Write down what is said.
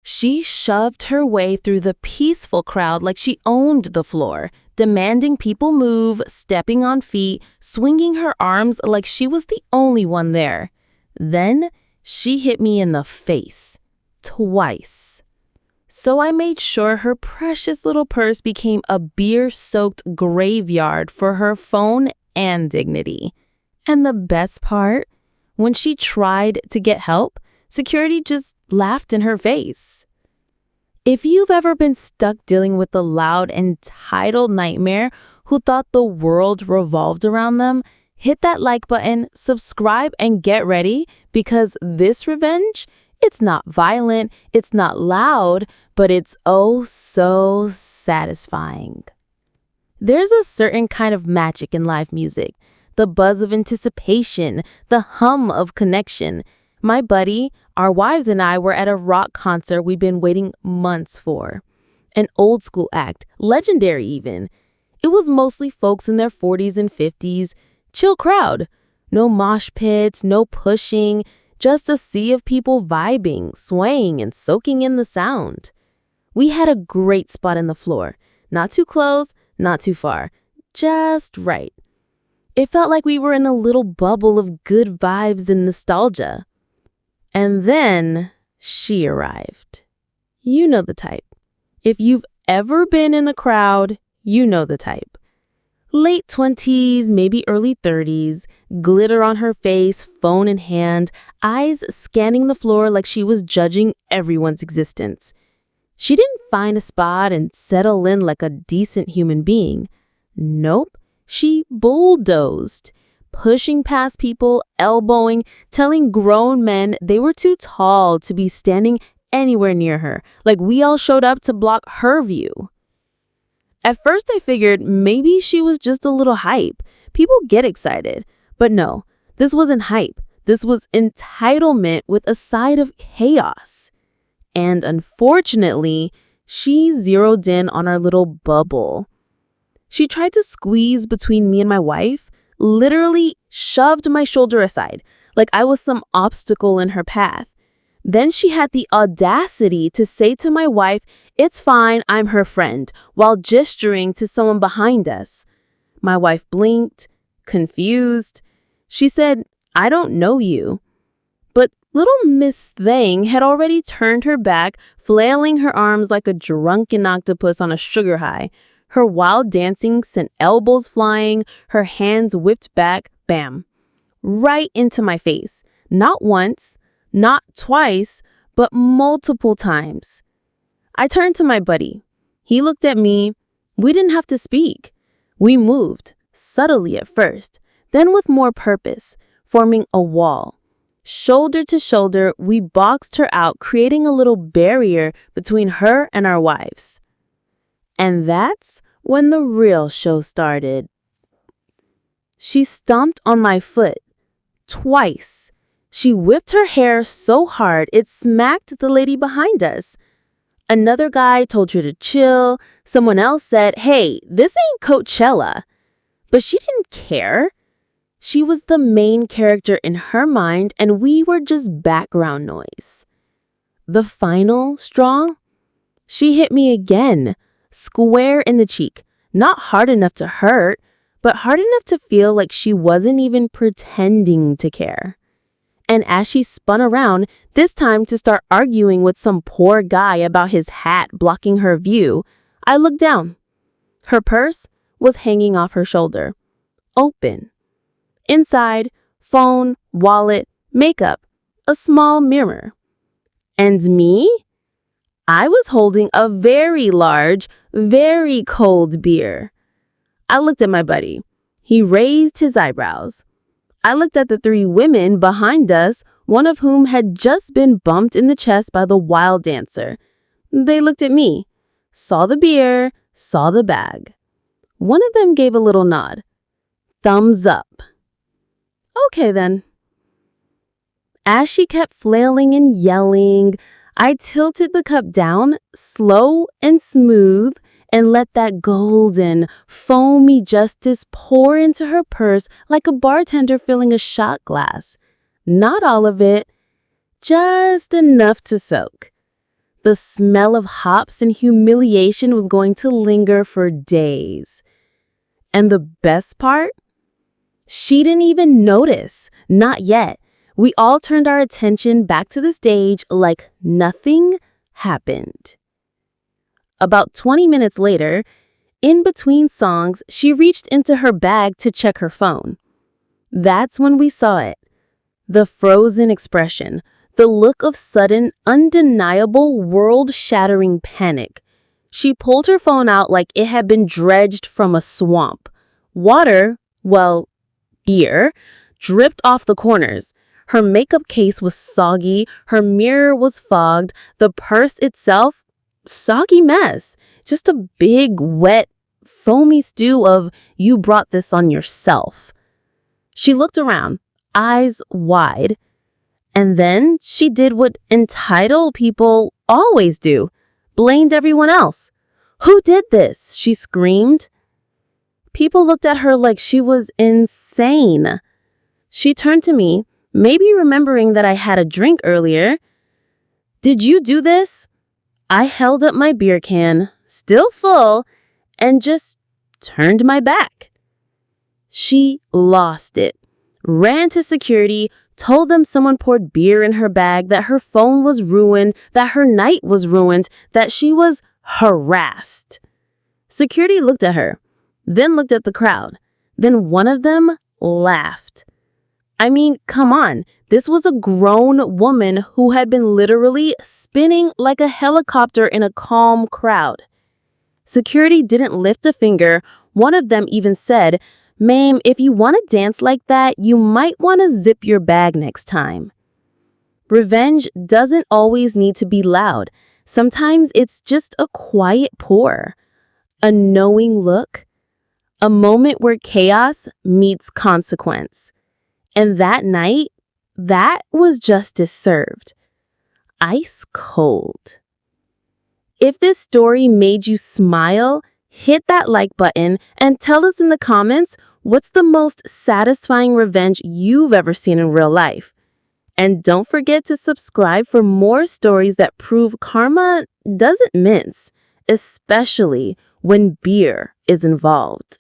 She shoved her way through the peaceful crowd like she owned the floor, demanding people move, stepping on feet, swinging her arms like she was the only one there. Then she hit me in the face. Twice. So I made sure her precious little purse became a beer-soaked graveyard for her phone and dignity. And the best part? When she tried to get help, security just laughed in her face. If you've ever been stuck dealing with a loud, entitled nightmare who thought the world revolved around them, hit that like button, subscribe, and get ready, because this revenge, it's not violent, it's not loud, but it's oh so satisfying. There's a certain kind of magic in live music, the buzz of anticipation, the hum of connection. My buddy, our wives and I were at a rock concert we've been waiting months for. An old school act, legendary even. It was mostly folks in their 40s and 50s, chill crowd. No mosh pits, no pushing, just a sea of people vibing, swaying, and soaking in the sound. We had a great spot in the floor. Not too close, not too far. Just right. It felt like we were in a little bubble of good vibes and nostalgia. And then she arrived. You know the type. If you've ever been in the crowd, you know the type. Late 20s, maybe early 30s, glitter on her face, phone in hand, eyes scanning the floor like she was judging everyone's existence. She didn't find a spot and settle in like a decent human being. Nope, she bulldozed, pushing past people, elbowing, telling grown men they were too tall to be standing anywhere near her, like we all showed up to block her view. At first I figured maybe she was just a little hype. People get excited. But no, this wasn't hype. This was entitlement with a side of chaos. And unfortunately, she zeroed in on our little bubble. She tried to squeeze between me and my wife, literally shoved my shoulder aside, like I was some obstacle in her path. Then she had the audacity to say to my wife, "It's fine, I'm her friend," while gesturing to someone behind us. My wife blinked, confused. She said, "I don't know you." But little Miss Thing had already turned her back, flailing her arms like a drunken octopus on a sugar high. Her wild dancing sent elbows flying, her hands whipped back, bam, right into my face. Not once, not twice, but multiple times. I turned to my buddy. He looked at me. We didn't have to speak. We moved, subtly at first, then with more purpose, forming a wall. Shoulder to shoulder, we boxed her out, creating a little barrier between her and our wives. And that's when the real show started. She stomped on my foot. Twice. She whipped her hair so hard it smacked the lady behind us. Another guy told her to chill. Someone else said, "Hey, this ain't Coachella." But she didn't care. She was the main character in her mind, and we were just background noise. The final straw? She hit me again, square in the cheek. Not hard enough to hurt, but hard enough to feel like she wasn't even pretending to care. And as she spun around, this time to start arguing with some poor guy about his hat blocking her view, I looked down. Her purse was hanging off her shoulder, open. Inside, phone, wallet, makeup, a small mirror. And me? I was holding a very large, very cold beer. I looked at my buddy. He raised his eyebrows. I looked at the three women behind us, one of whom had just been bumped in the chest by the wild dancer. They looked at me, saw the beer, saw the bag. One of them gave a little nod. Thumbs up. Okay then. As she kept flailing and yelling, I tilted the cup down, slow and smooth, and let that golden, foamy justice pour into her purse like a bartender filling a shot glass. Not all of it, just enough to soak. The smell of hops and humiliation was going to linger for days. And the best part? She didn't even notice. Not yet. We all turned our attention back to the stage like nothing happened. About 20 minutes later, in between songs, she reached into her bag to check her phone. That's when we saw it. The frozen expression, the look of sudden, undeniable, world-shattering panic. She pulled her phone out like it had been dredged from a swamp. Water, well, beer, dripped off the corners. Her makeup case was soggy, her mirror was fogged, the purse itself, soggy mess. Just a big, wet, foamy stew of you brought this on yourself. She looked around, eyes wide, and then she did what entitled people always do, blamed everyone else. Who did this? She screamed. People looked at her like she was insane. She turned to me, maybe remembering that I had a drink earlier. Did you do this? I held up my beer can, still full, and just turned my back. She lost it, ran to security, told them someone poured beer in her bag, that her phone was ruined, that her night was ruined, that she was harassed. Security looked at her, then looked at the crowd. Then one of them laughed. I mean, come on. This was a grown woman who had been literally spinning like a helicopter in a calm crowd. Security didn't lift a finger. One of them even said, "Ma'am, if you want to dance like that, you might want to zip your bag next time." Revenge doesn't always need to be loud. Sometimes it's just a quiet pour, a knowing look, a moment where chaos meets consequence. And that night, that was justice served. Ice cold. If this story made you smile, hit that like button and tell us in the comments what's the most satisfying revenge you've ever seen in real life. And don't forget to subscribe for more stories that prove karma doesn't mince, especially when beer is involved.